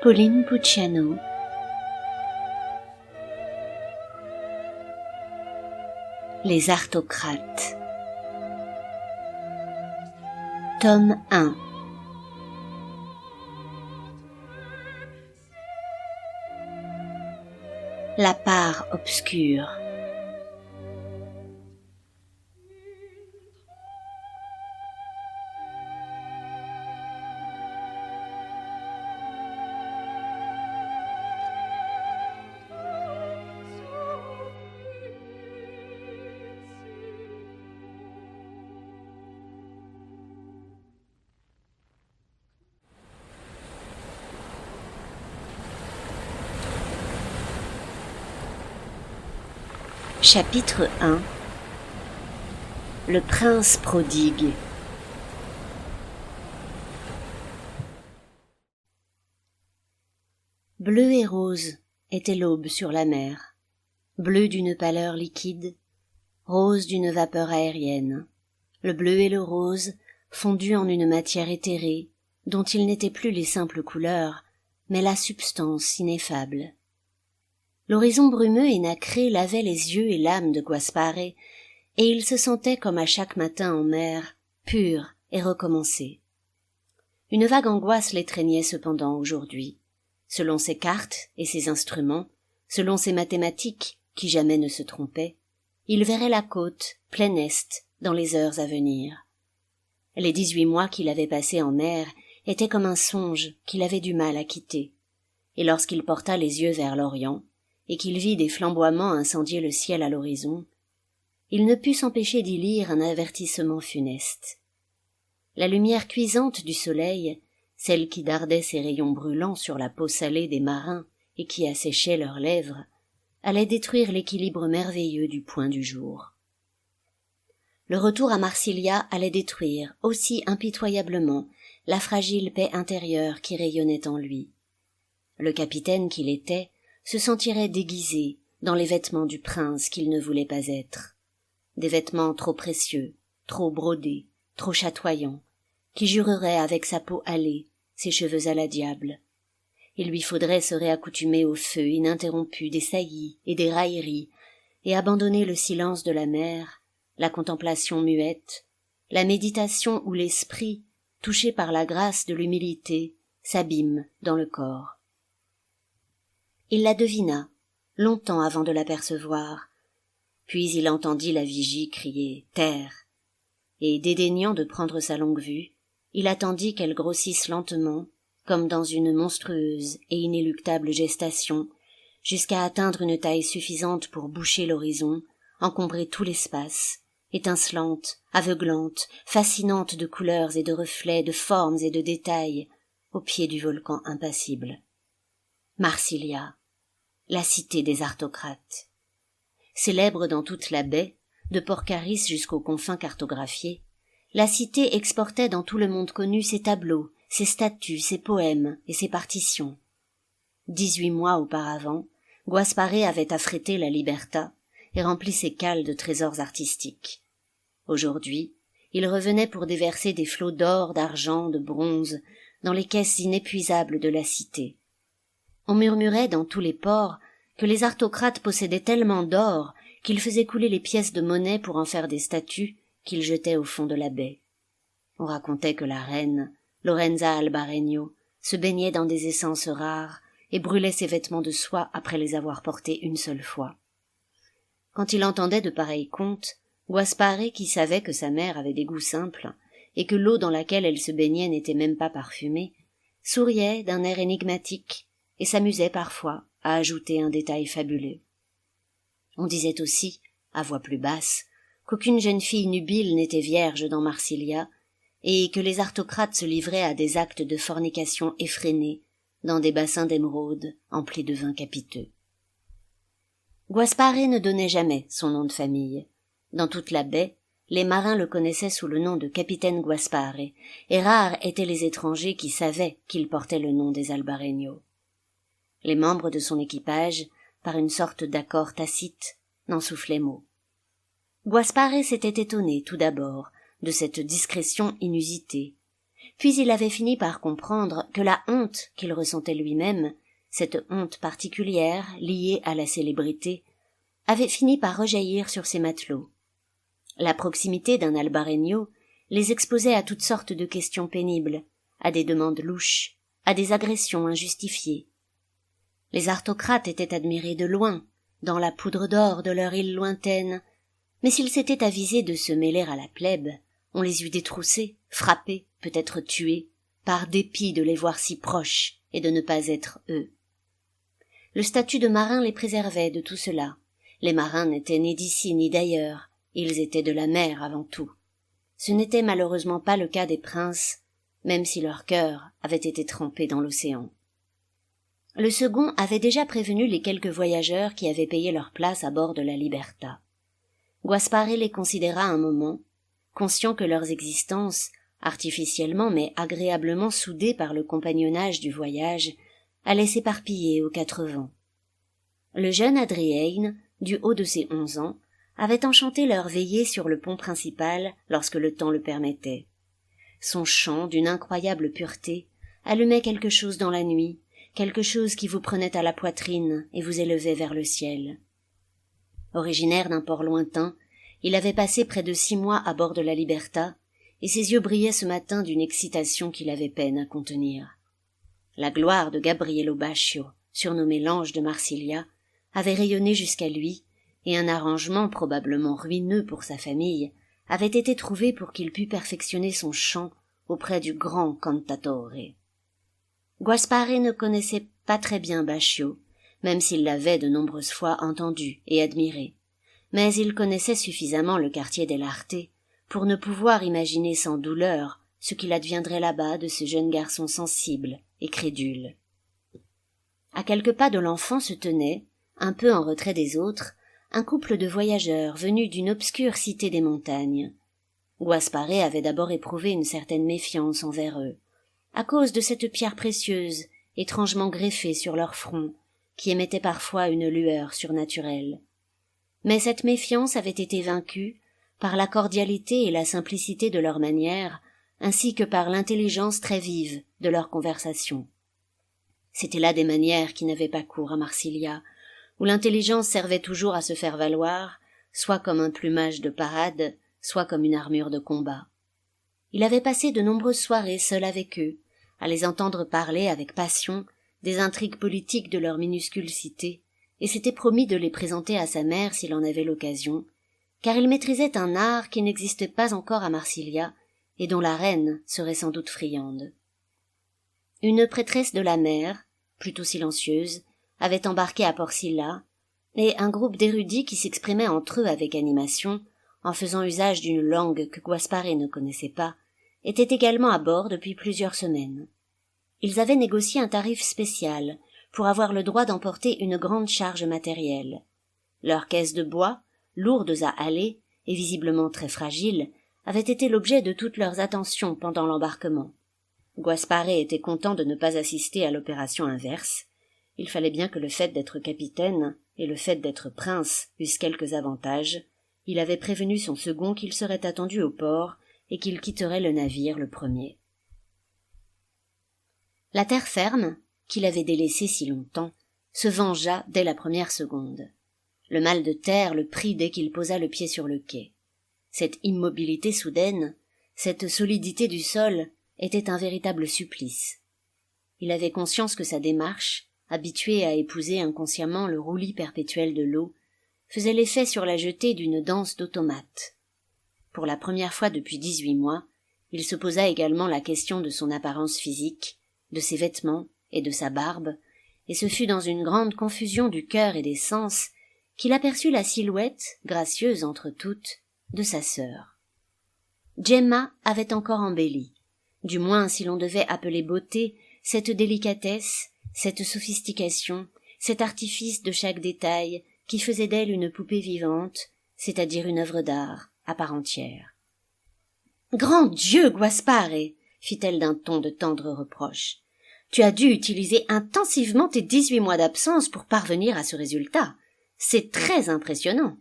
Pauline Pucciano. Les artocrates. Tome 1. La part obscure. Chapitre 1. Le prince prodigue. Bleu et rose était l'aube sur la mer, bleu d'une pâleur liquide, rose d'une vapeur aérienne, le bleu et le rose fondus en une matière éthérée, dont ils n'étaient plus les simples couleurs, mais la substance ineffable. L'horizon brumeux et nacré lavait les yeux et l'âme de Gaspare, et il se sentait comme à chaque matin en mer, pur et recommencé. Une vague angoisse l'étreignait cependant aujourd'hui. Selon ses cartes et ses instruments, selon ses mathématiques, qui jamais ne se trompaient, il verrait la côte, plein est, dans les heures à venir. Les 18 mois qu'il avait passés en mer étaient comme un songe qu'il avait du mal à quitter, et lorsqu'il porta les yeux vers l'Orient, et qu'il vit des flamboiements incendier le ciel à l'horizon, il ne put s'empêcher d'y lire un avertissement funeste. La lumière cuisante du soleil, celle qui dardait ses rayons brûlants sur la peau salée des marins et qui asséchait leurs lèvres, allait détruire l'équilibre merveilleux du point du jour. Le retour à Marsilia allait détruire, aussi impitoyablement, la fragile paix intérieure qui rayonnait en lui. Le capitaine qu'il était se sentirait déguisé dans les vêtements du prince qu'il ne voulait pas être. Des vêtements trop précieux, trop brodés, trop chatoyants, qui jureraient avec sa peau hâlée, ses cheveux à la diable. Il lui faudrait se réaccoutumer au feu ininterrompu des saillies et des railleries, et abandonner le silence de la mer, la contemplation muette, la méditation où l'esprit, touché par la grâce de l'humilité, s'abîme dans le corps. Il la devina, longtemps avant de l'apercevoir, puis il entendit la vigie crier « Terre !» et, dédaignant de prendre sa longue vue, il attendit qu'elle grossisse lentement, comme dans une monstrueuse et inéluctable gestation, jusqu'à atteindre une taille suffisante pour boucher l'horizon, encombrer tout l'espace, étincelante, aveuglante, fascinante de couleurs et de reflets, de formes et de détails, au pied du volcan impassible. Marsilia, la cité des artocrates. Célèbre dans toute la baie, de Porcharis jusqu'aux confins cartographiés, la cité exportait dans tout le monde connu ses tableaux, ses statues, ses poèmes et ses partitions. 18 mois auparavant, Gaspare avait affrété la Liberta et rempli ses cales de trésors artistiques. Aujourd'hui, il revenait pour déverser des flots d'or, d'argent, de bronze dans les caisses inépuisables de la cité. On murmurait dans tous les ports que les artocrates possédaient tellement d'or qu'ils faisaient couler les pièces de monnaie pour en faire des statues qu'ils jetaient au fond de la baie. On racontait que la reine, Lorenza Albarreño, se baignait dans des essences rares et brûlait ses vêtements de soie après les avoir portés une seule fois. Quand il entendait de pareils contes, Gaspare, qui savait que sa mère avait des goûts simples et que l'eau dans laquelle elle se baignait n'était même pas parfumée, souriait d'un air énigmatique et s'amusait parfois à ajouter un détail fabuleux. On disait aussi, à voix plus basse, qu'aucune jeune fille nubile n'était vierge dans Marsilia, et que les artocrates se livraient à des actes de fornication effrénés dans des bassins d'émeraude emplis de vin capiteux. Gaspare ne donnait jamais son nom de famille. Dans toute la baie, les marins le connaissaient sous le nom de capitaine Gaspare, et rares étaient les étrangers qui savaient qu'il portait le nom des Albarreño. Les membres de son équipage, par une sorte d'accord tacite, n'en soufflaient mot. Gaspare s'était étonné tout d'abord de cette discrétion inusitée, Puis il avait fini par comprendre que la honte qu'il ressentait lui-même, cette honte particulière liée à la célébrité, avait fini par rejaillir sur ses matelots. La proximité d'un Albarreño les exposait à toutes sortes de questions pénibles, à des demandes louches, à des agressions injustifiées. Les aristocrates étaient admirés de loin, dans la poudre d'or de leur île lointaine, mais s'ils s'étaient avisés de se mêler à la plèbe, on les eût détroussés, frappés, peut-être tués, par dépit de les voir si proches et de ne pas être eux. Le statut de marin les préservait de tout cela. Les marins n'étaient ni d'ici ni d'ailleurs, ils étaient de la mer avant tout. Ce n'était malheureusement pas le cas des princes, même si leur cœur avait été trempé dans l'océan. Le second avait déjà prévenu les quelques voyageurs qui avaient payé leur place à bord de la Liberta. Gaspare les considéra un moment, conscient que leurs existences, artificiellement mais agréablement soudées par le compagnonnage du voyage, allaient s'éparpiller aux quatre vents. Le jeune Adriaen, du haut de ses 11 ans, avait enchanté leur veillée sur le pont principal lorsque le temps le permettait. Son chant, d'une incroyable pureté, allumait quelque chose dans la nuit, quelque chose qui vous prenait à la poitrine et vous élevait vers le ciel. Originaire d'un port lointain, il avait passé près de 6 mois à bord de la Liberta, et ses yeux brillaient ce matin d'une excitation qu'il avait peine à contenir. La gloire de Gabrielo Baccio, surnommé l'ange de Marsilia, avait rayonné jusqu'à lui, et un arrangement probablement ruineux pour sa famille avait été trouvé pour qu'il pût perfectionner son chant auprès du grand cantatore. Gaspare ne connaissait pas très bien Baccio, même s'il l'avait de nombreuses fois entendu et admiré, mais il connaissait suffisamment le quartier del Arte pour ne pouvoir imaginer sans douleur ce qu'il adviendrait là-bas de ce jeune garçon sensible et crédule. À quelques pas de l'enfant se tenait, un peu en retrait des autres, un couple de voyageurs venus d'une obscure cité des montagnes. Gaspare avait d'abord éprouvé une certaine méfiance envers eux, à cause de cette pierre précieuse, étrangement greffée sur leur front, qui émettait parfois une lueur surnaturelle. Mais cette méfiance avait été vaincue par la cordialité et la simplicité de leurs manières, ainsi que par l'intelligence très vive de leur conversation. C'étaient là des manières qui n'avaient pas cours à Marsilia, où l'intelligence servait toujours à se faire valoir, soit comme un plumage de parade, soit comme une armure de combat. Il avait passé de nombreuses soirées seul avec eux, à les entendre parler avec passion des intrigues politiques de leur minuscule cité, et s'était promis de les présenter à sa mère s'il en avait l'occasion, car il maîtrisait un art qui n'existait pas encore à Marsilia, et dont la reine serait sans doute friande. Une prêtresse de la mer, plutôt silencieuse, avait embarqué à Porcilla, et un groupe d'érudits qui s'exprimaient entre eux avec animation, en faisant usage d'une langue que Gaspare ne connaissait pas, étaient également à bord depuis plusieurs semaines. Ils avaient négocié un tarif spécial pour avoir le droit d'emporter une grande charge matérielle. Leurs caisses de bois, lourdes à haler et visiblement très fragiles, avaient été l'objet de toutes leurs attentions pendant l'embarquement. Gaspare était content de ne pas assister à l'opération inverse. Il fallait bien que le fait d'être capitaine et le fait d'être prince eussent quelques avantages. Il avait prévenu son second qu'il serait attendu au port et qu'il quitterait le navire le premier. La terre ferme, qu'il avait délaissée si longtemps, se vengea dès la première seconde. Le mal de terre le prit dès qu'il posa le pied sur le quai. Cette immobilité soudaine, cette solidité du sol, était un véritable supplice. Il avait conscience que sa démarche, habitué à épouser inconsciemment le roulis perpétuel de l'eau, faisait l'effet sur la jetée d'une danse d'automates. Pour la première fois depuis 18 mois, il se posa également la question de son apparence physique, de ses vêtements et de sa barbe, et ce fut dans une grande confusion du cœur et des sens qu'il aperçut la silhouette, gracieuse entre toutes, de sa sœur. Gemma avait encore embelli, du moins si l'on devait appeler beauté cette délicatesse, cette sophistication, cet artifice de chaque détail qui faisait d'elle une poupée vivante, c'est-à-dire une œuvre d'art à part entière. « Grand Dieu, Gaspare !» fit-elle d'un ton de tendre reproche. « Tu as dû utiliser intensivement tes 18 mois d'absence pour parvenir à ce résultat. C'est très impressionnant. »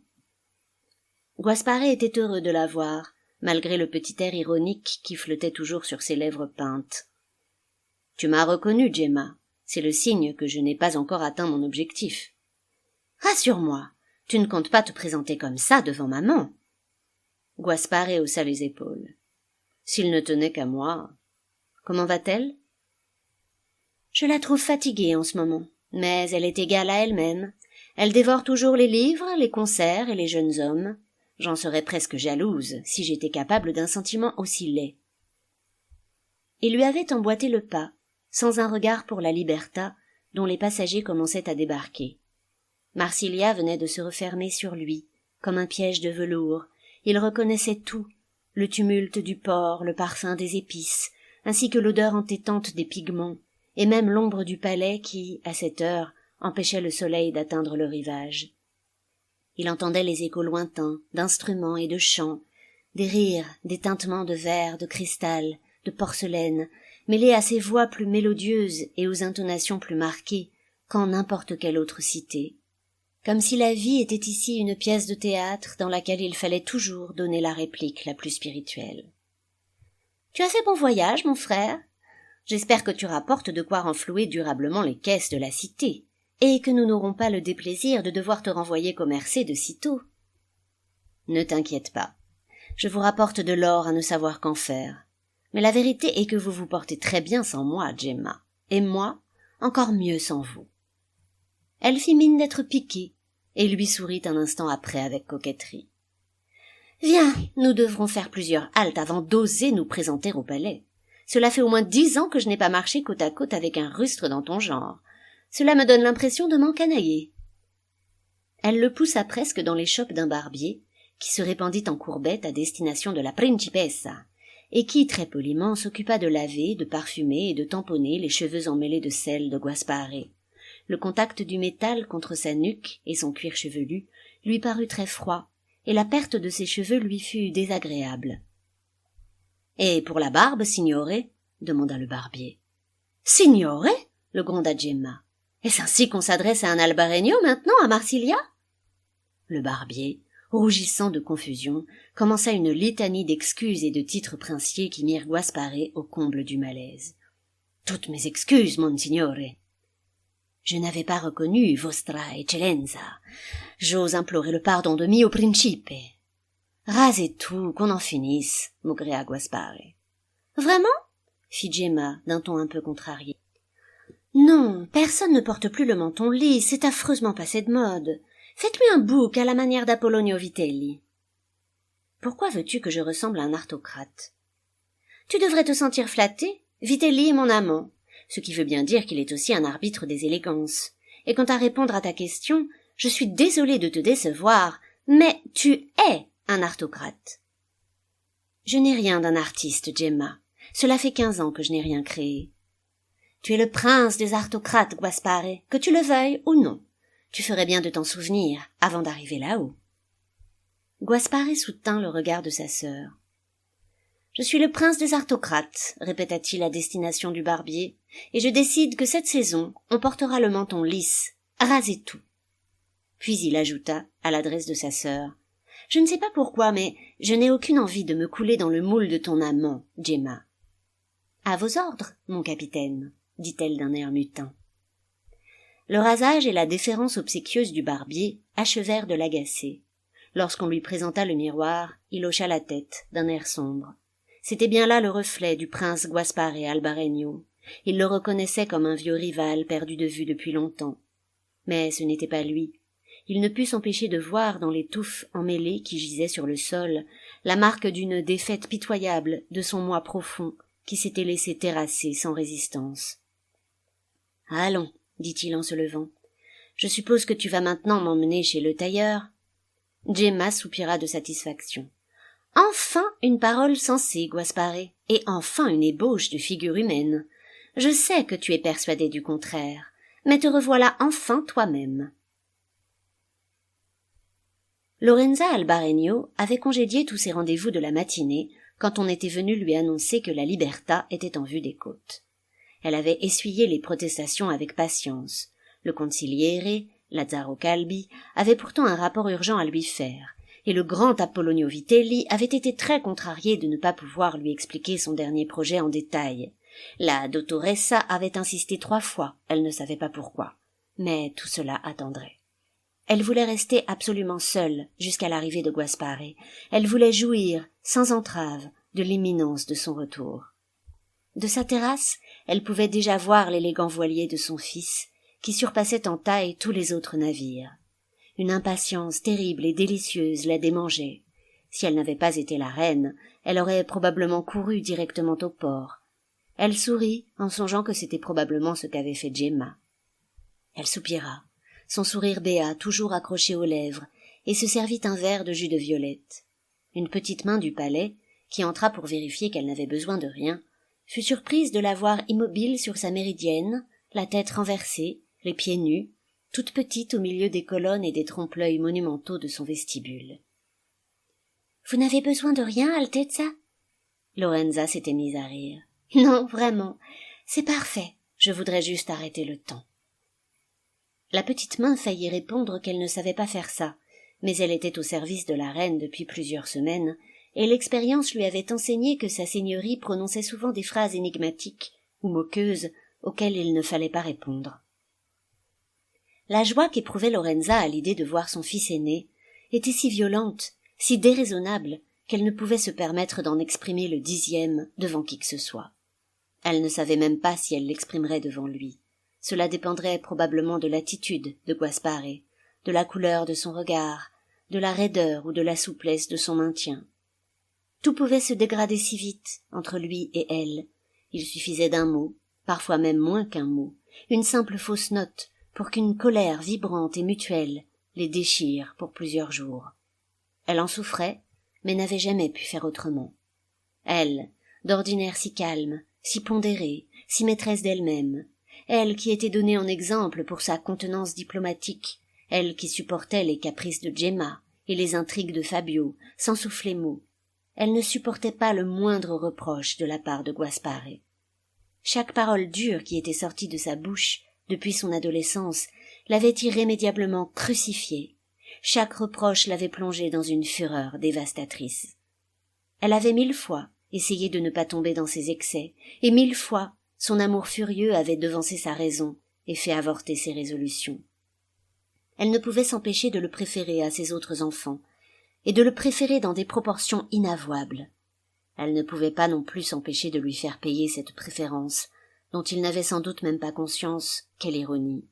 Gaspare était heureux de la voir, malgré le petit air ironique qui flottait toujours sur ses lèvres peintes. « Tu m'as reconnu, Gemma. C'est le signe que je n'ai pas encore atteint mon objectif. »« Rassure-moi, tu ne comptes pas te présenter comme ça devant maman. » Gaspare haussa les épaules. « S'il ne tenait qu'à moi. Comment va-t-elle ?»« Je la trouve fatiguée en ce moment, mais elle est égale à elle-même. Elle dévore toujours les livres, les concerts et les jeunes hommes. J'en serais presque jalouse si j'étais capable d'un sentiment aussi laid. » Il lui avait emboîté le pas, sans un regard pour la Liberta, dont les passagers commençaient à débarquer. Marsilia venait de se refermer sur lui, comme un piège de velours. Il reconnaissait tout, le tumulte du port, le parfum des épices, ainsi que l'odeur entêtante des pigments, et même l'ombre du palais qui, à cette heure, empêchait le soleil d'atteindre le rivage. Il entendait les échos lointains, d'instruments et de chants, des rires, des tintements de verre, de cristal, de porcelaine, mêlés à ces voix plus mélodieuses et aux intonations plus marquées qu'en n'importe quelle autre cité. Comme si la vie était ici une pièce de théâtre dans laquelle il fallait toujours donner la réplique la plus spirituelle. « Tu as fait bon voyage, mon frère. J'espère que tu rapportes de quoi renflouer durablement les caisses de la cité, et que nous n'aurons pas le déplaisir de devoir te renvoyer commercer de sitôt. »« Ne t'inquiète pas. Je vous rapporte de l'or à ne savoir qu'en faire. Mais la vérité est que vous vous portez très bien sans moi, Gemma, et moi, encore mieux sans vous. » Elle fit mine d'être piquée, et lui sourit un instant après avec coquetterie. « Viens, nous devrons faire plusieurs haltes avant d'oser nous présenter au palais. Cela fait au moins 10 ans que je n'ai pas marché côte à côte avec un rustre dans ton genre. Cela me donne l'impression de m'encanailler. » Elle le poussa presque dans l'échoppe d'un barbier, qui se répandit en courbettes à destination de la principessa, et qui, très poliment, s'occupa de laver, de parfumer et de tamponner les cheveux emmêlés de sel de Gaspare. Le contact du métal contre sa nuque et son cuir chevelu lui parut très froid, et la perte de ses cheveux lui fut désagréable. « Et pour la barbe, signore ?» demanda le barbier. « Signore ?» le gronda Gemma. « Est-ce ainsi qu'on s'adresse à un albaregno maintenant, à Marsilia ?» Le barbier, rougissant de confusion, commença une litanie d'excuses et de titres princiers qui mirent Gaspare au comble du malaise. « Toutes mes excuses, monsignore. Je n'avais pas reconnu vostra eccellenza. J'ose implorer le pardon de mio principe. »« Rasez tout, qu'on en finisse, » maugréa Gaspare. « Vraiment ?» fit Gemma d'un ton un peu contrarié. « Non, personne ne porte plus le menton lisse, c'est affreusement passé de mode. Faites-lui un bouc à la manière d'Apollonio Vitelli. »« Pourquoi veux-tu que je ressemble à un aristocrate ? » ?»« Tu devrais te sentir flatté. Vitelli est mon amant. Ce qui veut bien dire qu'il est aussi un arbitre des élégances. Et quant à répondre à ta question, je suis désolée de te décevoir, mais tu es un aristocrate. »« Je n'ai rien d'un artiste, Gemma. Cela fait 15 ans que je n'ai rien créé. Tu es le prince des aristocrates, Gaspare, que tu le veuilles ou non. Tu ferais bien de t'en souvenir avant d'arriver là-haut. » Gaspare soutint le regard de sa sœur. « Je suis le prince des aristocrates, » répéta-t-il à destination du barbier, « et je décide que cette saison, on portera le menton lisse, rasez tout. » Puis il ajouta, à l'adresse de sa sœur, « Je ne sais pas pourquoi, mais je n'ai aucune envie de me couler dans le moule de ton amant, Gemma. »« À vos ordres, mon capitaine, » dit-elle d'un air mutin. Le rasage et la déférence obséquieuse du barbier achevèrent de l'agacer. Lorsqu'on lui présenta le miroir, il hocha la tête d'un air sombre. C'était bien là le reflet du prince Gaspare Albaregno. Il le reconnaissait comme un vieux rival perdu de vue depuis longtemps. Mais ce n'était pas lui. Il ne put s'empêcher de voir dans les touffes emmêlées qui gisaient sur le sol la marque d'une défaite pitoyable de son moi profond qui s'était laissé terrasser sans résistance. « Allons, » dit-il en se levant. « Je suppose que tu vas maintenant m'emmener chez le tailleur. » Gemma soupira de satisfaction. « Enfin une parole sensée, Gaspare, et enfin une ébauche de figure humaine. Je sais que tu es persuadé du contraire, mais te revoilà enfin toi-même. » Lorenza Albaregno avait congédié tous ses rendez-vous de la matinée quand on était venu lui annoncer que la Liberta était en vue des côtes. Elle avait essuyé les protestations avec patience. Le consigliere, Lazzaro Calbi, avait pourtant un rapport urgent à lui faire, et le grand Apollonio Vitelli avait été très contrarié de ne pas pouvoir lui expliquer son dernier projet en détail. La dottoressa avait insisté 3 fois, elle ne savait pas pourquoi, mais tout cela attendrait. Elle voulait rester absolument seule jusqu'à l'arrivée de Gaspare. Elle voulait jouir, sans entrave, de l'imminence de son retour. De sa terrasse, elle pouvait déjà voir l'élégant voilier de son fils, qui surpassait en taille tous les autres navires. Une impatience terrible et délicieuse la démangeait. Si elle n'avait pas été la reine, elle aurait probablement couru directement au port. Elle sourit en songeant que c'était probablement ce qu'avait fait Gemma. Elle soupira, son sourire béat toujours accroché aux lèvres, et se servit un verre de jus de violette. Une petite main du palais, qui entra pour vérifier qu'elle n'avait besoin de rien, fut surprise de la voir immobile sur sa méridienne, la tête renversée, les pieds nus, toute petite au milieu des colonnes et des trompe-l'œil monumentaux de son vestibule. « Vous n'avez besoin de rien, Altezza ?» Lorenza s'était mise à rire. « Non, vraiment, c'est parfait, je voudrais juste arrêter le temps. » La petite main faillit répondre qu'elle ne savait pas faire ça, mais elle était au service de la reine depuis plusieurs semaines, et l'expérience lui avait enseigné que sa seigneurie prononçait souvent des phrases énigmatiques ou moqueuses auxquelles il ne fallait pas répondre. La joie qu'éprouvait Lorenza à l'idée de voir son fils aîné était si violente, si déraisonnable, qu'elle ne pouvait se permettre d'en exprimer le 10e devant qui que ce soit. Elle ne savait même pas si elle l'exprimerait devant lui. Cela dépendrait probablement de l'attitude de Gaspare, de la couleur de son regard, de la raideur ou de la souplesse de son maintien. Tout pouvait se dégrader si vite entre lui et elle. Il suffisait d'un mot, parfois même moins qu'un mot, une simple fausse note, pour qu'une colère vibrante et mutuelle les déchire pour plusieurs jours. Elle en souffrait, mais n'avait jamais pu faire autrement. Elle, d'ordinaire si calme, si pondérée, si maîtresse d'elle-même, elle qui était donnée en exemple pour sa contenance diplomatique, elle qui supportait les caprices de Gemma et les intrigues de Fabio, sans souffler mot, elle ne supportait pas le moindre reproche de la part de Gaspare. Chaque parole dure qui était sortie de sa bouche depuis son adolescence l'avait irrémédiablement crucifiée. Chaque reproche l'avait plongée dans une fureur dévastatrice. Elle avait 1000 fois essayé de ne pas tomber dans ses excès, et 1000 fois son amour furieux avait devancé sa raison et fait avorter ses résolutions. Elle ne pouvait s'empêcher de le préférer à ses autres enfants, et de le préférer dans des proportions inavouables. Elle ne pouvait pas non plus s'empêcher de lui faire payer cette préférence, dont il n'avait sans doute même pas conscience, quelle ironie,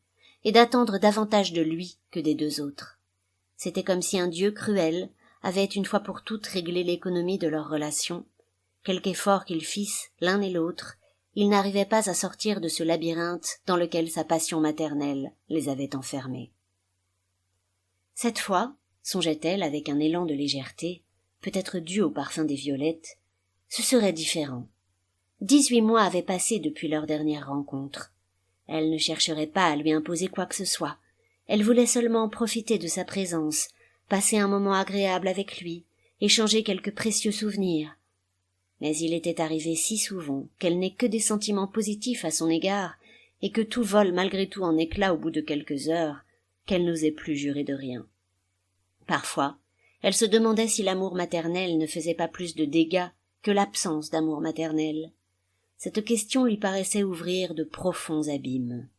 et d'attendre davantage de lui que des 2 autres. C'était comme si un Dieu cruel avait une fois pour toutes réglé l'économie de leur relation. Quelque effort qu'ils fissent, l'un et l'autre, ils n'arrivaient pas à sortir de ce labyrinthe dans lequel sa passion maternelle les avait enfermés. Cette fois, songeait-elle avec un élan de légèreté, peut-être dû au parfum des violettes, ce serait différent. 18 mois avaient passé depuis leur dernière rencontre. Elle ne chercherait pas à lui imposer quoi que ce soit. Elle voulait seulement profiter de sa présence, passer un moment agréable avec lui, échanger quelques précieux souvenirs. Mais il était arrivé si souvent qu'elle n'ait que des sentiments positifs à son égard, et que tout vole malgré tout en éclats au bout de quelques heures, qu'elle n'osait plus jurer de rien. Parfois, elle se demandait si l'amour maternel ne faisait pas plus de dégâts que l'absence d'amour maternel. Cette question lui paraissait ouvrir de profonds abîmes.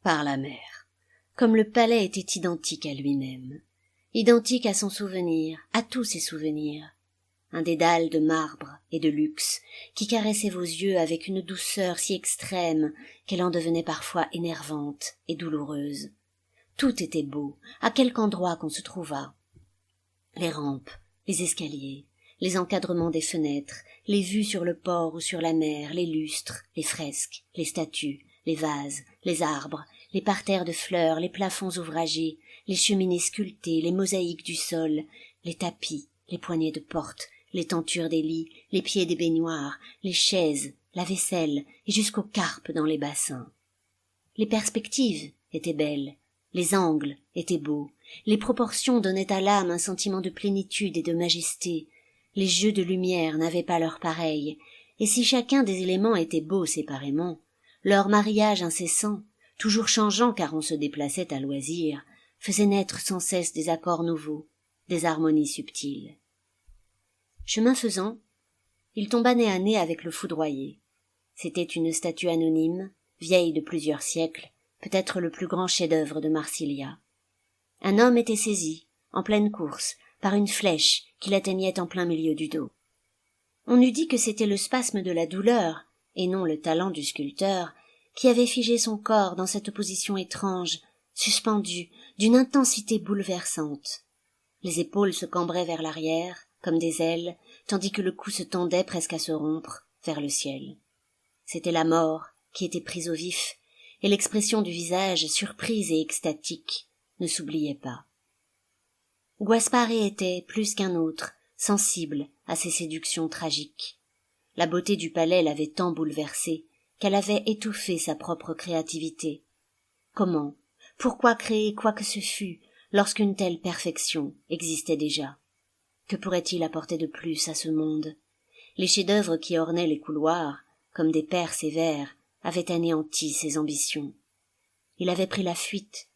Par la mer, comme le palais était identique à lui-même, identique à son souvenir, à tous ses souvenirs, un dédale de marbre et de luxe qui caressait vos yeux avec une douceur si extrême qu'elle en devenait parfois énervante et douloureuse. Tout était beau, à quelque endroit qu'on se trouvât. Les rampes, les escaliers, les encadrements des fenêtres, les vues sur le port ou sur la mer, les lustres, les fresques, les statues, les vases, les arbres, les parterres de fleurs, les plafonds ouvragés, les cheminées sculptées, les mosaïques du sol, les tapis, les poignées de porte, les tentures des lits, les pieds des baignoires, les chaises, la vaisselle et jusqu'aux carpes dans les bassins. Les perspectives étaient belles, les angles étaient beaux, les proportions donnaient à l'âme un sentiment de plénitude et de majesté, les jeux de lumière n'avaient pas leur pareil, et si chacun des éléments était beau séparément, leur mariage incessant, toujours changeant car on se déplaçait à loisir, faisait naître sans cesse des accords nouveaux, des harmonies subtiles. Chemin faisant, il tomba nez à nez avec le foudroyé. C'était une statue anonyme, vieille de plusieurs siècles, peut-être le plus grand chef-d'œuvre de Marsilia. Un homme était saisi, en pleine course, par une flèche qui l'atteignait en plein milieu du dos. On eût dit que c'était le spasme de la douleur, et non le talent du sculpteur, qui avait figé son corps dans cette position étrange, suspendu, d'une intensité bouleversante. Les épaules se cambraient vers l'arrière, comme des ailes, tandis que le cou se tendait presque à se rompre, vers le ciel. C'était la mort qui était prise au vif, et l'expression du visage, surprise et extatique, ne s'oubliait pas. Guaspare était, plus qu'un autre, sensible à ces séductions tragiques. La beauté du palais l'avait tant bouleversé qu'elle avait étouffé sa propre créativité. Comment, pourquoi créer quoi que ce fût, lorsqu'une telle perfection existait déjà? Que pourrait-il apporter de plus à ce monde? Les chefs-d'œuvre qui ornaient les couloirs, comme des pères sévères, avaient anéanti ses ambitions. Il avait pris la fuite.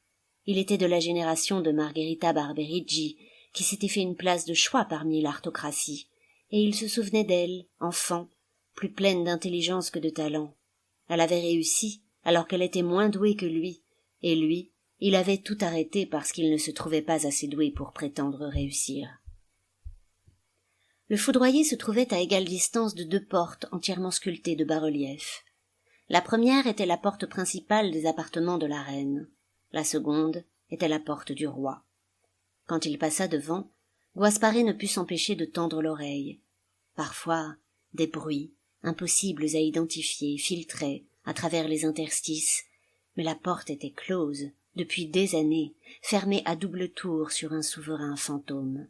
Il était de la génération de Margherita Barberiggi, qui s'était fait une place de choix parmi l'aristocratie, et il se souvenait d'elle, enfant, plus pleine d'intelligence que de talent. Elle avait réussi, alors qu'elle était moins douée que lui, et lui, il avait tout arrêté parce qu'il ne se trouvait pas assez doué pour prétendre réussir. Le foudroyé se trouvait à égale distance de 2 portes entièrement sculptées de bas-reliefs. La première était la porte principale des appartements de la reine. La seconde était la porte du roi. Quand il passa devant, Guaspare ne put s'empêcher de tendre l'oreille. Parfois, des bruits, impossibles à identifier, filtraient à travers les interstices, mais la porte était close, depuis des années, fermée à double tour sur un souverain fantôme.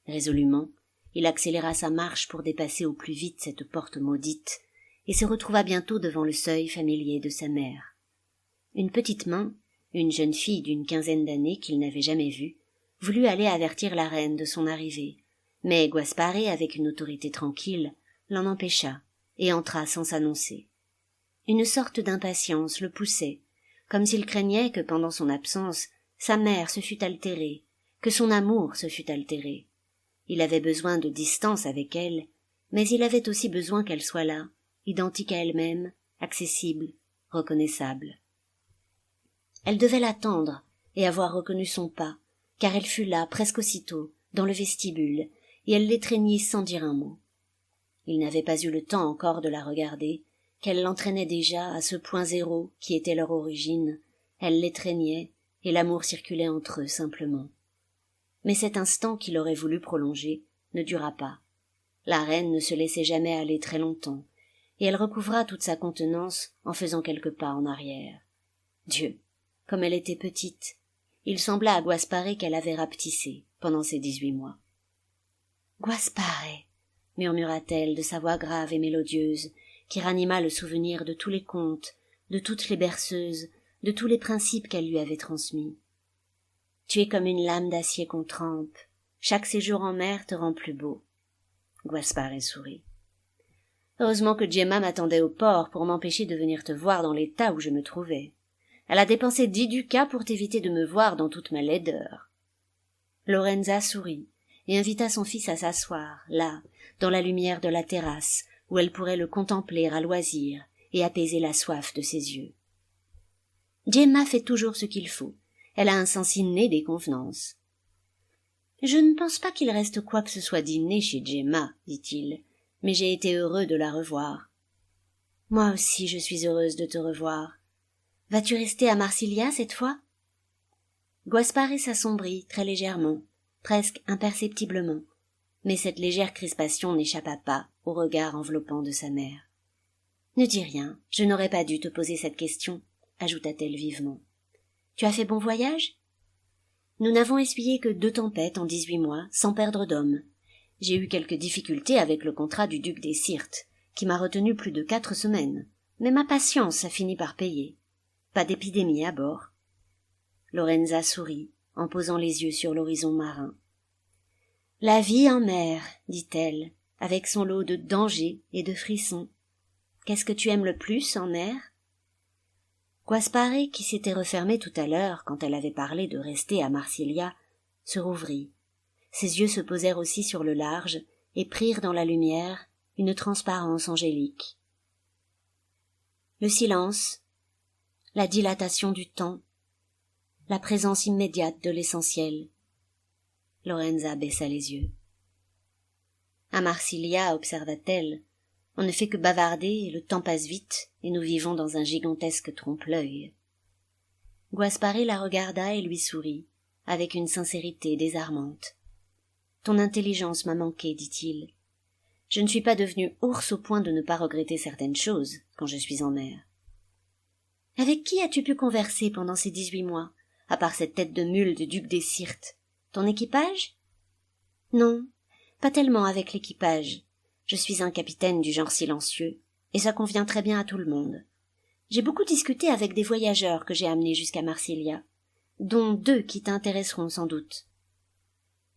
Résolument, il accéléra sa marche pour dépasser au plus vite cette porte maudite, et se retrouva bientôt devant le seuil familier de sa mère. Une petite main, une jeune fille d'une quinzaine d'années qu'il n'avait jamais vue, voulut aller avertir la reine de son arrivée, mais Guaspare, avec une autorité tranquille, l'en empêcha, et entra sans s'annoncer. Une sorte d'impatience le poussait, comme s'il craignait que pendant son absence, sa mère se fût altérée, que son amour se fût altéré. Il avait besoin de distance avec elle, mais il avait aussi besoin qu'elle soit là, identique à elle-même, accessible, reconnaissable. Elle devait l'attendre et avoir reconnu son pas, car elle fut là presque aussitôt, dans le vestibule, et elle l'étreignit sans dire un mot. Il n'avait pas eu le temps encore de la regarder, qu'elle l'entraînait déjà à ce point zéro qui était leur origine. Elle l'étreignait, et l'amour circulait entre eux simplement. Mais cet instant qu'il aurait voulu prolonger ne dura pas. La reine ne se laissait jamais aller très longtemps, et elle recouvra toute sa contenance en faisant quelques pas en arrière. Dieu, comme elle était petite! Il sembla à Guaspare qu'elle avait rapetissé pendant ces 18 mois. « Guaspare » murmura-t-elle de sa voix grave et mélodieuse, qui ranima le souvenir de tous les contes, de toutes les berceuses, de tous les principes qu'elle lui avait transmis. « Tu es comme une lame d'acier qu'on trempe. Chaque séjour en mer te rend plus beau. » Guaspare sourit. « Heureusement que Gemma m'attendait au port pour m'empêcher de venir te voir dans l'état où je me trouvais. Elle a dépensé 10 ducats pour t'éviter de me voir dans toute ma laideur. » Lorenza sourit et invita son fils à s'asseoir, là, dans la lumière de la terrasse, où elle pourrait le contempler à loisir et apaiser la soif de ses yeux. Gemma fait toujours ce qu'il faut. Elle a un sens inné des convenances. « Je ne pense pas qu'il reste quoi que ce soit d'inné chez Gemma, dit-il, mais j'ai été heureux de la revoir. »« Moi aussi je suis heureuse de te revoir. Vas-tu rester à Marsilia cette fois ?» Guaspare s'assombrit très légèrement, presque imperceptiblement, mais cette légère crispation n'échappa pas au regard enveloppant de sa mère. « Ne dis rien, je n'aurais pas dû te poser cette question, » ajouta-t-elle vivement. « Tu as fait bon voyage ? Nous n'avons essuyé que 2 tempêtes en 18 mois, sans perdre d'homme. J'ai eu quelques difficultés avec le contrat du duc des Syrtes, qui m'a retenu plus de 4 semaines, mais ma patience a fini par payer. Pas d'épidémie à bord. » Lorenza sourit, en posant les yeux sur l'horizon marin. « La vie en mer, dit-elle, avec son lot de dangers et de frissons. Qu'est-ce que tu aimes le plus en mer ? » Guaspare, qui s'était refermé tout à l'heure quand elle avait parlé de rester à Marsilia, se rouvrit. Ses yeux se posèrent aussi sur le large et prirent dans la lumière une transparence angélique. Le silence, la dilatation du temps, la présence immédiate de l'essentiel. Lorenza baissa les yeux. À Marsilia, observa-t-elle, on ne fait que bavarder, le temps passe vite, et nous vivons dans un gigantesque trompe-l'œil. Guaspare la regarda et lui sourit, avec une sincérité désarmante. « Ton intelligence m'a manqué, dit-il. Je ne suis pas devenu ours au point de ne pas regretter certaines choses quand je suis en mer. Avec qui as-tu pu converser pendant ces 18 mois, à part cette tête de mule du duc des Syrtes? Ton équipage? Non, pas tellement avec l'équipage. Je suis un capitaine du genre silencieux, et ça convient très bien à tout le monde. J'ai beaucoup discuté avec des voyageurs que j'ai amenés jusqu'à Marsilia, dont 2 qui t'intéresseront sans doute.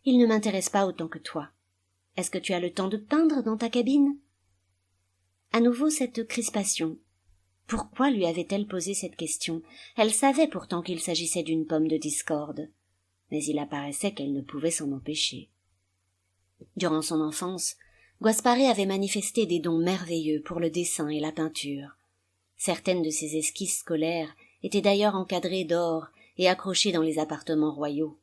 Ils ne m'intéressent pas autant que toi. Est-ce que tu as le temps de peindre dans ta cabine? À nouveau cette crispation. Pourquoi lui avait-elle posé cette question? Elle savait pourtant qu'il s'agissait d'une pomme de discorde, mais il apparaissait qu'elle ne pouvait s'en empêcher. Durant son enfance, Guaspare avait manifesté des dons merveilleux pour le dessin et la peinture. Certaines de ses esquisses scolaires étaient d'ailleurs encadrées d'or et accrochées dans les appartements royaux.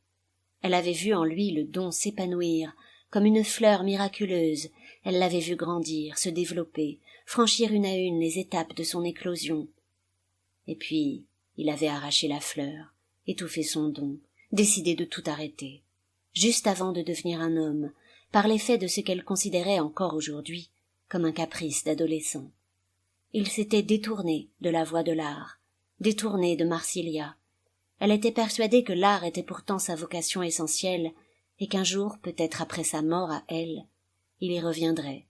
Elle avait vu en lui le don s'épanouir, comme une fleur miraculeuse. Elle l'avait vu grandir, se développer, franchir une à une les étapes de son éclosion. Et puis, il avait arraché la fleur, étouffé son don, décidé de tout arrêter, juste avant de devenir un homme, par l'effet de ce qu'elle considérait encore aujourd'hui comme un caprice d'adolescent. Il s'était détourné de la voie de l'art, détourné de Marsilia. Elle était persuadée que l'art était pourtant sa vocation essentielle, et qu'un jour, peut-être après sa mort à elle, il y reviendrait.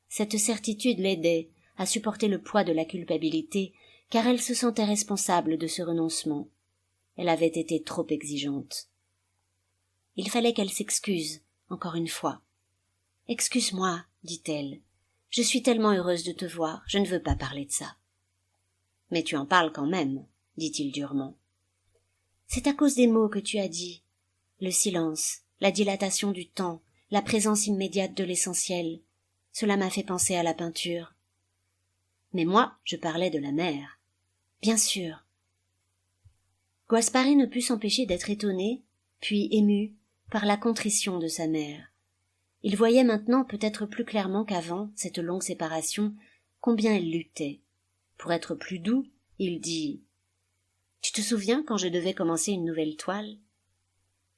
Cette certitude l'aidait à supporter le poids de la culpabilité, car elle se sentait responsable de ce renoncement. Elle avait été trop exigeante. Il fallait qu'elle s'excuse, encore une fois. « Excuse-moi, dit-elle. Je suis tellement heureuse de te voir, je ne veux pas parler de ça. »« Mais tu en parles quand même, » dit-il durement. « C'est à cause des mots que tu as dit. Le silence, la dilatation du temps, la présence immédiate de l'essentiel. Cela m'a fait penser à la peinture. Mais moi, je parlais de la mer. Bien sûr. » Guaspare ne put s'empêcher d'être étonné, puis ému, par la contrition de sa mère. Il voyait maintenant peut-être plus clairement qu'avant cette longue séparation combien elle luttait. Pour être plus doux, il dit « Tu te souviens quand je devais commencer une nouvelle toile ?»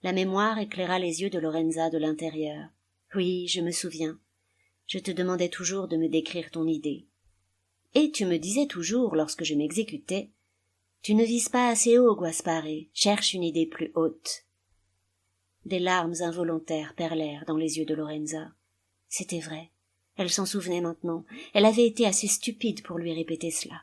La mémoire éclaira les yeux de Lorenza de l'intérieur. « Oui, je me souviens. Je te demandais toujours de me décrire ton idée. Et tu me disais toujours, lorsque je m'exécutais, « Tu ne vises pas assez haut, Guaspare, cherche une idée plus haute. » Des larmes involontaires perlèrent dans les yeux de Lorenza. C'était vrai. Elle s'en souvenait maintenant. Elle avait été assez stupide pour lui répéter cela.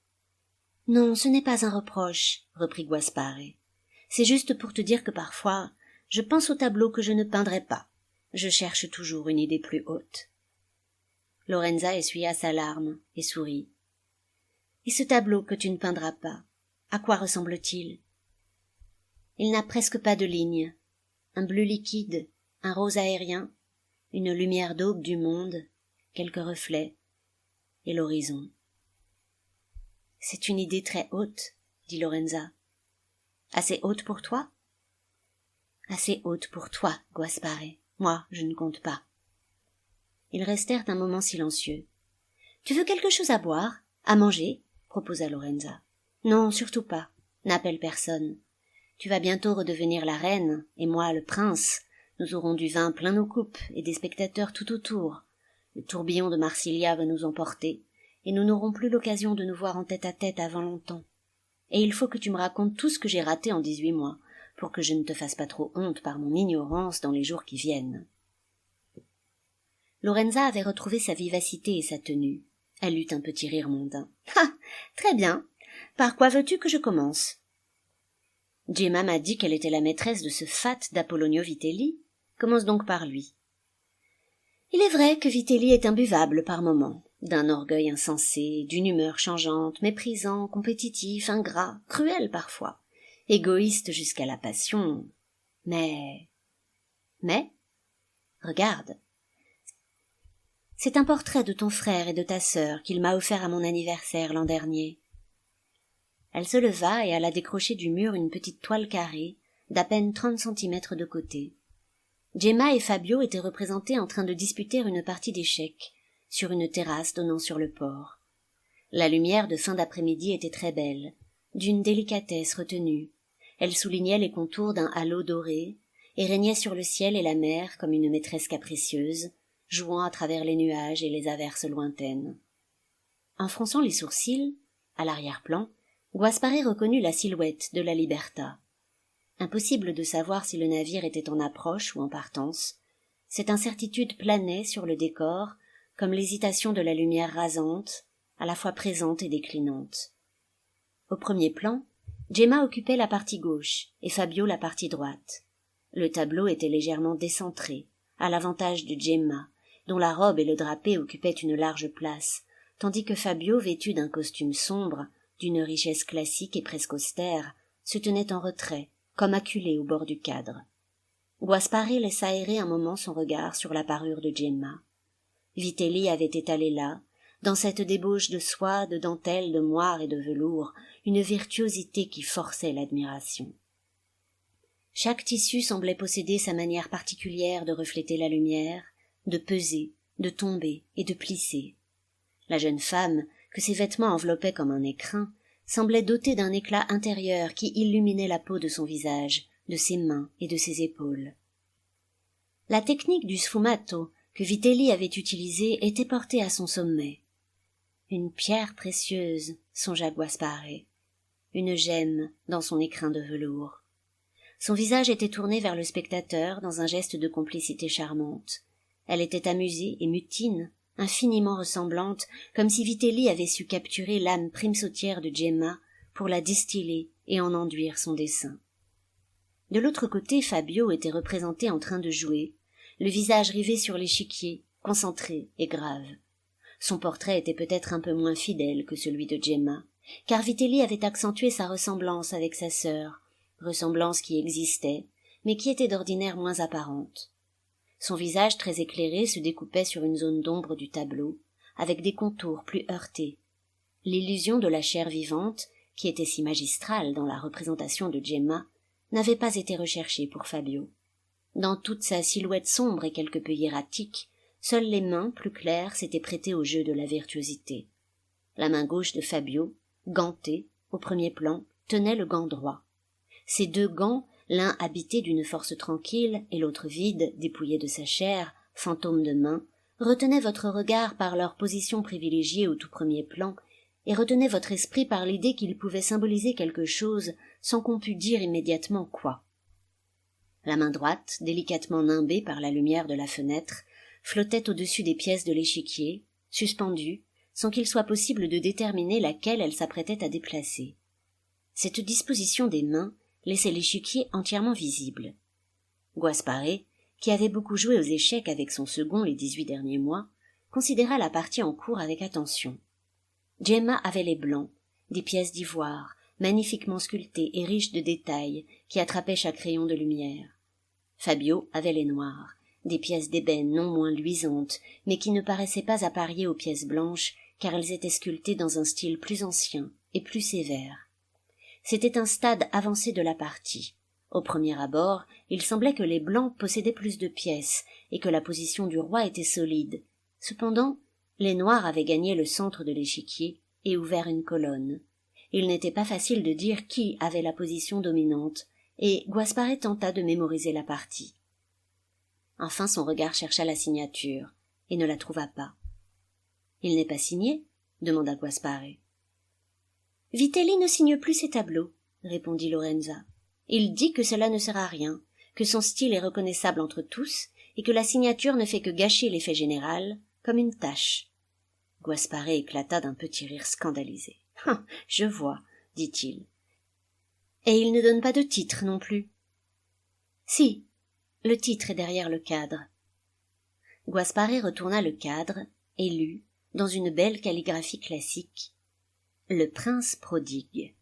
« Non, ce n'est pas un reproche, » reprit Guaspare. « C'est juste pour te dire que parfois, je pense au tableau que je ne peindrai pas. Je cherche toujours une idée plus haute. » Lorenza essuya sa larme et sourit. « Et ce tableau que tu ne peindras pas, à quoi ressemble-t-il? » Il n'a presque pas de lignes. Un bleu liquide, un rose aérien, une lumière d'aube du monde, quelques reflets, et l'horizon. « C'est une idée très haute, » dit Lorenza. « Assez haute pour toi? »« Assez haute pour toi, Guaspare. Moi, je ne compte pas. » Ils restèrent un moment silencieux. « Tu veux quelque chose à boire? À manger? » proposa Lorenza. « Non, surtout pas. N'appelle personne. Tu vas bientôt redevenir la reine, et moi le prince. Nous aurons du vin plein nos coupes, et des spectateurs tout autour. Le tourbillon de Marsilia va nous emporter, et nous n'aurons plus l'occasion de nous voir en tête-à-tête avant longtemps. Et il faut que tu me racontes tout ce que j'ai raté en 18 mois, pour que je ne te fasse pas trop honte par mon ignorance dans les jours qui viennent. » Lorenza avait retrouvé sa vivacité et sa tenue. Elle eut un petit rire mondain. « Ah, très bien. Par quoi veux-tu que je commence? » Gemma m'a dit qu'elle était la maîtresse de ce fat d'Apollonio Vitelli. Commence donc par lui. Il est vrai que Vitelli est imbuvable par moments. d'un orgueil insensé, d'une humeur changeante, méprisant, compétitif, ingrat, cruel parfois, égoïste jusqu'à la passion. Mais, regarde. C'est un portrait de ton frère et de ta sœur qu'il m'a offert à mon anniversaire l'an dernier. Elle se leva et alla décrocher du mur une petite toile carrée, d'à peine 30 centimètres de côté. Gemma et Fabio étaient représentés en train de disputer une partie d'échecs, sur une terrasse donnant sur le port. La lumière de fin d'après-midi était très belle, d'une délicatesse retenue. Elle soulignait les contours d'un halo doré, et régnait sur le ciel et la mer comme une maîtresse capricieuse, jouant à travers les nuages et les averses lointaines. En fronçant les sourcils, à l'arrière-plan, Guaspare reconnut la silhouette de la Liberta. Impossible de savoir si le navire était en approche ou en partance. Cette incertitude planait sur le décor, comme l'hésitation de la lumière rasante, à la fois présente et déclinante. Au premier plan, Gemma occupait la partie gauche et Fabio la partie droite. Le tableau était légèrement décentré, à l'avantage de Gemma, dont la robe et le drapé occupaient une large place, tandis que Fabio, vêtu d'un costume sombre, d'une richesse classique et presque austère, se tenait en retrait, comme acculé au bord du cadre. Guaspare laissa errer un moment son regard sur la parure de Gemma. Vitelli avait étalé là, dans cette débauche de soie, de dentelle, de moire et de velours, une virtuosité qui forçait l'admiration. Chaque tissu semblait posséder sa manière particulière de refléter la lumière, de peser, de tomber et de plisser. La jeune femme, que ses vêtements enveloppaient comme un écrin, semblait dotée d'un éclat intérieur qui illuminait la peau de son visage, de ses mains et de ses épaules. La technique du sfumato que Vitelli avait utilisée était portée à son sommet. Une pierre précieuse, songea Guaspare, une gemme dans son écrin de velours. Son visage était tourné vers le spectateur dans un geste de complicité charmante. Elle était amusée et mutine, infiniment ressemblante, comme si Vitelli avait su capturer l'âme primesautière de Gemma pour la distiller et en enduire son dessin. De l'autre côté, Fabio était représenté en train de jouer, le visage rivé sur l'échiquier, concentré et grave. Son portrait était peut-être un peu moins fidèle que celui de Gemma, car Vitelli avait accentué sa ressemblance avec sa sœur, ressemblance qui existait, mais qui était d'ordinaire moins apparente. Son visage très éclairé se découpait sur une zone d'ombre du tableau, avec des contours plus heurtés. L'illusion de la chair vivante, qui était si magistrale dans la représentation de Gemma, n'avait pas été recherchée pour Fabio. Dans toute sa silhouette sombre et quelque peu hiératique, seules les mains, plus claires, s'étaient prêtées au jeu de la virtuosité. La main gauche de Fabio, gantée, au premier plan, tenait le gant droit. Ces deux gants, l'un habité d'une force tranquille et l'autre vide, dépouillé de sa chair, fantôme de main, retenaient votre regard par leur position privilégiée au tout premier plan et retenaient votre esprit par l'idée qu'ils pouvaient symboliser quelque chose sans qu'on pût dire immédiatement quoi. La main droite, délicatement nimbée par la lumière de la fenêtre, flottait au-dessus des pièces de l'échiquier, suspendue, sans qu'il soit possible de déterminer laquelle elle s'apprêtait à déplacer. Cette disposition des mains laissait l'échiquier entièrement visible. Guaspare, qui avait beaucoup joué aux échecs avec son second les 18 derniers mois, considéra la partie en cours avec attention. Gemma avait les blancs, des pièces d'ivoire, magnifiquement sculptées et riches de détails, qui attrapaient chaque rayon de lumière. Fabio avait les noirs, des pièces d'ébène non moins luisantes, mais qui ne paraissaient pas apparier aux pièces blanches, car elles étaient sculptées dans un style plus ancien et plus sévère. C'était un stade avancé de la partie. Au premier abord, il semblait que les blancs possédaient plus de pièces, et que la position du roi était solide. Cependant, les noirs avaient gagné le centre de l'échiquier et ouvert une colonne. Il n'était pas facile de dire qui avait la position dominante, et Guaspare tenta de mémoriser la partie. Enfin son regard chercha la signature, et ne la trouva pas. « Il n'est pas signé ?» demanda Guaspare. « Vitelli ne signe plus ses tableaux, » répondit Lorenza. « Il dit que cela ne sert à rien, que son style est reconnaissable entre tous, et que la signature ne fait que gâcher l'effet général, comme une tache. » Guaspare éclata d'un petit rire scandalisé. « Ah, je vois, dit-il. Et il ne donne pas de titre non plus. »« Si, le titre est derrière le cadre. » Guaspare retourna le cadre et lut, dans une belle calligraphie classique, le prince prodigue.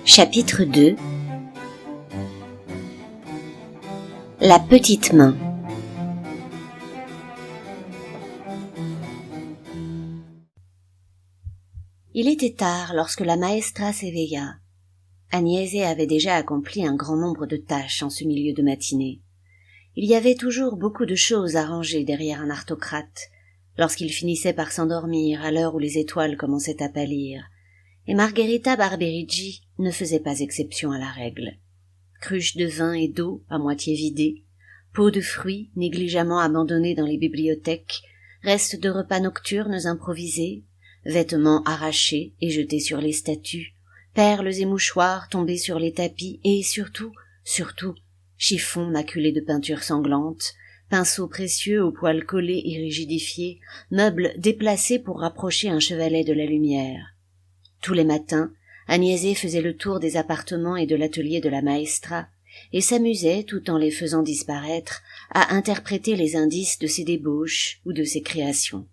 Chapitre 2. La petite main. Il était tard lorsque la maestra s'éveilla. Agnese avait déjà accompli un grand nombre de tâches en ce milieu de matinée. Il y avait toujours beaucoup de choses à ranger derrière un aristocrate, lorsqu'il finissait par s'endormir à l'heure où les étoiles commençaient à pâlir, et Margherita Barberiggi ne faisait pas exception à la règle. Cruches de vin et d'eau à moitié vidées, pots de fruits négligemment abandonnés dans les bibliothèques, restes de repas nocturnes improvisés, vêtements arrachés et jetés sur les statues, perles et mouchoirs tombés sur les tapis et surtout, chiffons maculés de peinture sanglante, pinceaux précieux aux poils collés et rigidifiés, meubles déplacés pour rapprocher un chevalet de la lumière. Tous les matins, Agnese faisait le tour des appartements et de l'atelier de la maestra et s'amusait, tout en les faisant disparaître, à interpréter les indices de ses débauches ou de ses créations.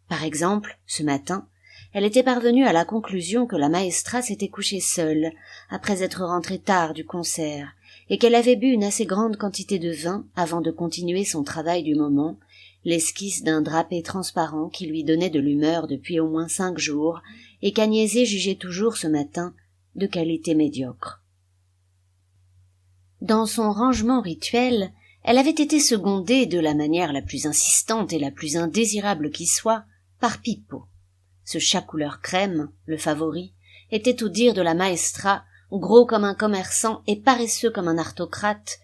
Par exemple, ce matin, elle était parvenue à la conclusion que la maestra s'était couchée seule, après être rentrée tard du concert, et qu'elle avait bu une assez grande quantité de vin avant de continuer son travail du moment, l'esquisse d'un drapé transparent qui lui donnait de l'humeur depuis au moins 5 jours, et qu'Agnese jugeait toujours ce matin de qualité médiocre. Dans son rangement rituel, elle avait été secondée de la manière la plus insistante et la plus indésirable qui soit par Pippo. Ce chat couleur crème, le favori, était au dire de la maestra gros comme un commerçant et paresseux comme un aristocrate.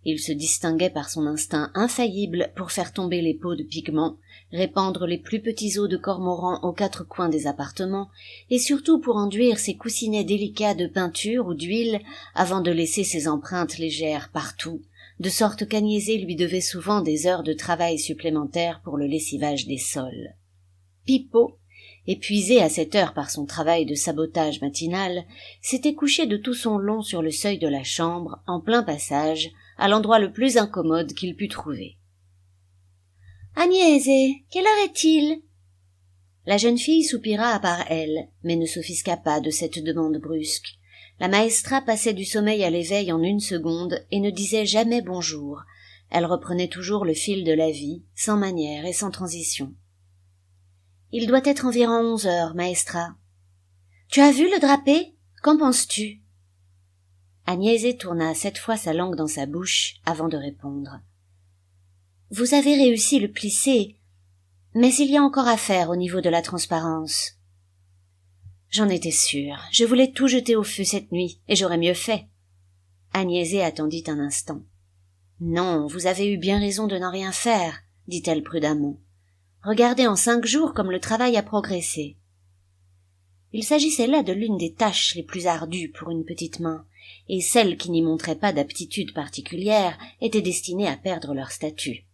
Il se distinguait par son instinct infaillible pour faire tomber les pots de pigments, répandre les plus petits os de cormoran aux 4 coins des appartements, et surtout pour enduire ses coussinets délicats de peinture ou d'huile avant de laisser ses empreintes légères partout, de sorte qu'Agnese lui devait souvent des heures de travail supplémentaires pour le lessivage des sols. Pippo, épuisé à cette heure par son travail de sabotage matinal, s'était couché de tout son long sur le seuil de la chambre, en plein passage, à l'endroit le plus incommode qu'il pût trouver. « Agnese, quelle heure est-il » La jeune fille soupira à part elle, mais ne s'offusqua pas de cette demande brusque. La maestra passait du sommeil à l'éveil en 1 seconde et ne disait jamais bonjour. Elle reprenait toujours le fil de la vie, sans manière et sans transition. « Il doit être environ 11 heures, maestra. »« Tu as vu le drapé ? Qu'en penses-tu » Agnese tourna 7 fois sa langue dans sa bouche avant de répondre. « Vous avez réussi le plissé, mais il y a encore à faire au niveau de la transparence. »« J'en étais sûre. Je voulais tout jeter au feu cette nuit, et j'aurais mieux fait. » Agnese attendit un instant. « Non, vous avez eu bien raison de n'en rien faire, » dit-elle prudemment. « Regardez en 5 jours comme le travail a progressé. » Il s'agissait là de l'une des tâches les plus ardues pour une petite main, et celles qui n'y montraient pas d'aptitude particulière étaient destinées à perdre leur statut.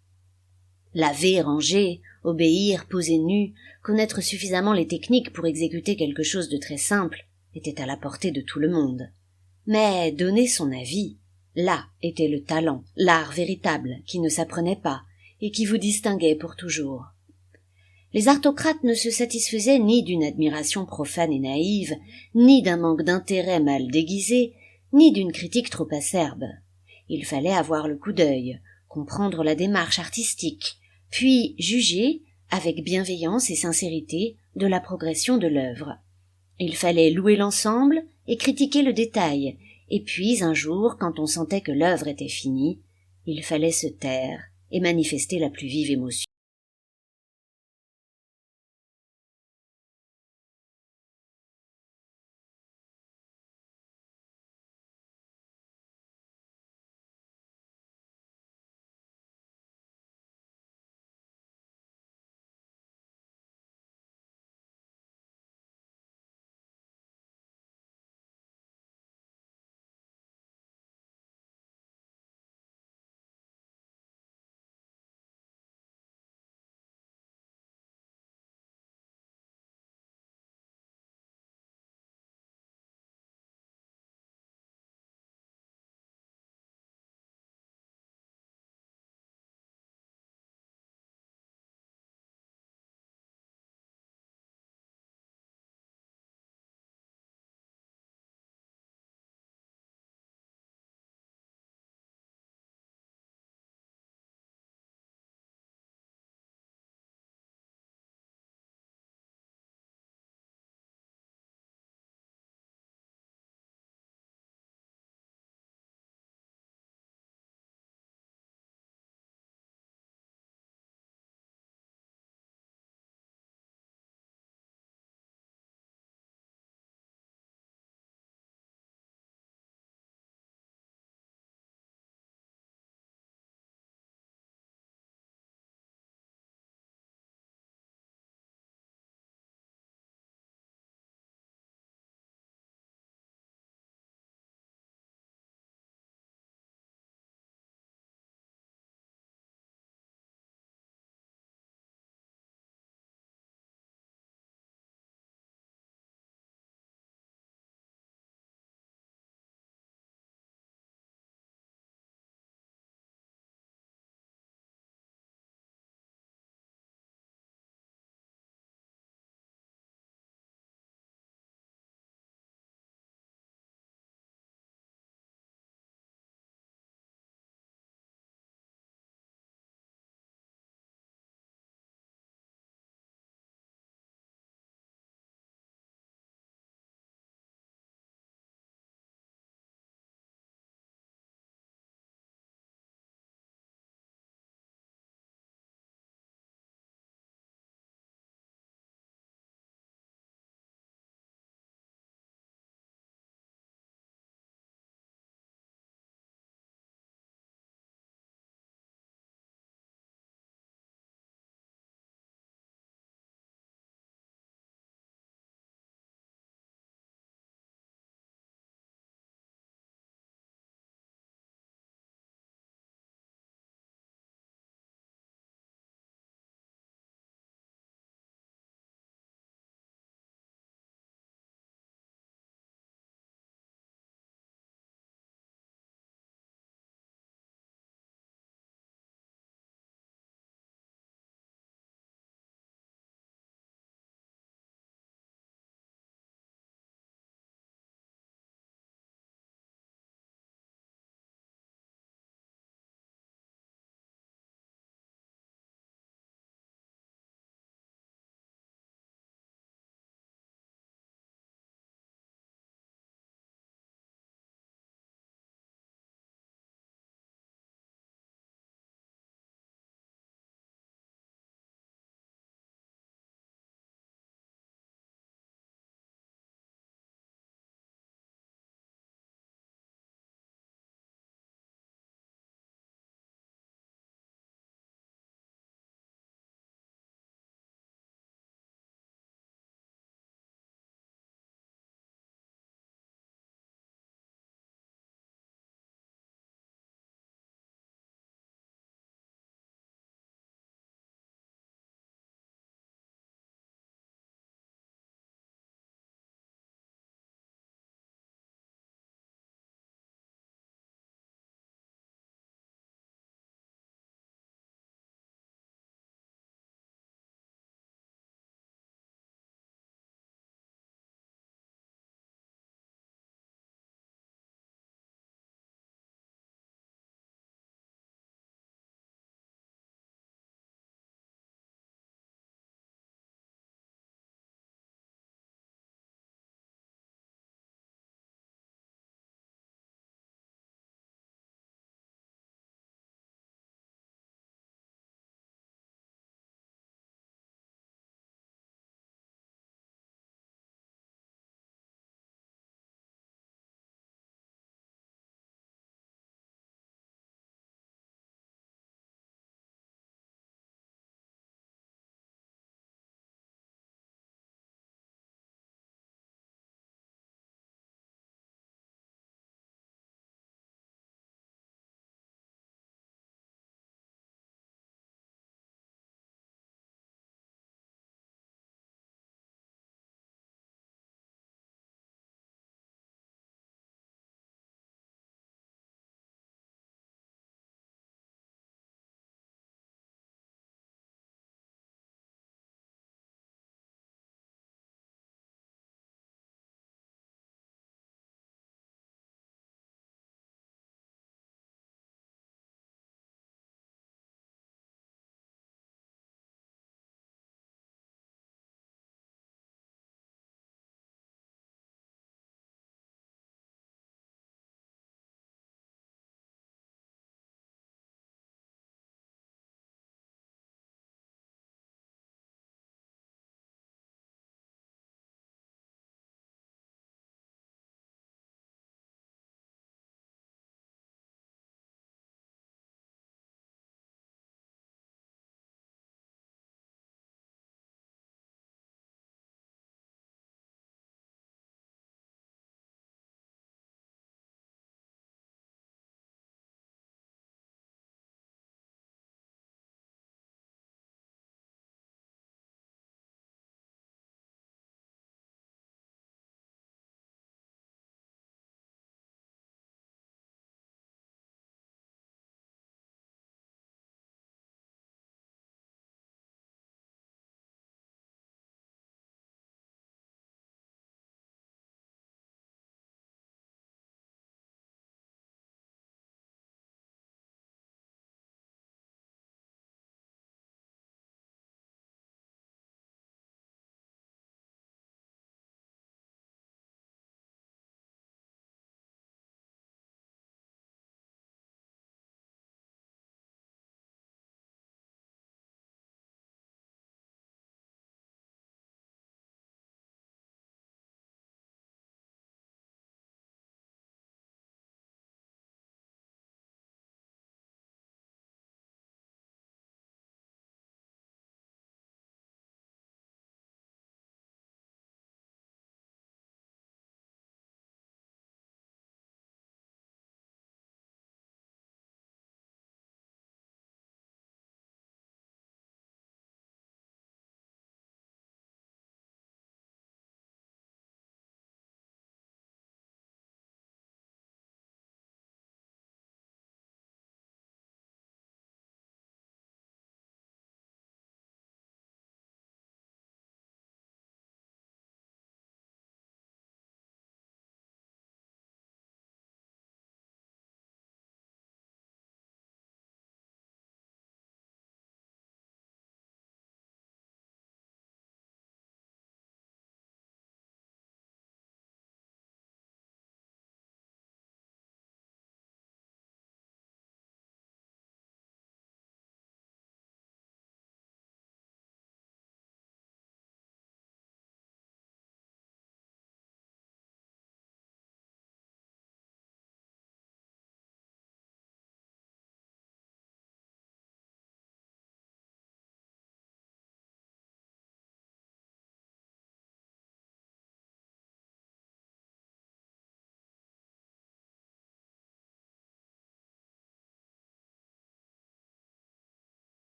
Laver, ranger, obéir, poser nu, connaître suffisamment les techniques pour exécuter quelque chose de très simple était à la portée de tout le monde. Mais donner son avis, là était le talent, l'art véritable qui ne s'apprenait pas et qui vous distinguait pour toujours. Les aristocrates ne se satisfaisaient ni d'une admiration profane et naïve, ni d'un manque d'intérêt mal déguisé, ni d'une critique trop acerbe. Il fallait avoir le coup d'œil, comprendre la démarche artistique, puis juger, avec bienveillance et sincérité, de la progression de l'œuvre. Il fallait louer l'ensemble et critiquer le détail, et puis un jour, quand on sentait que l'œuvre était finie, il fallait se taire et manifester la plus vive émotion.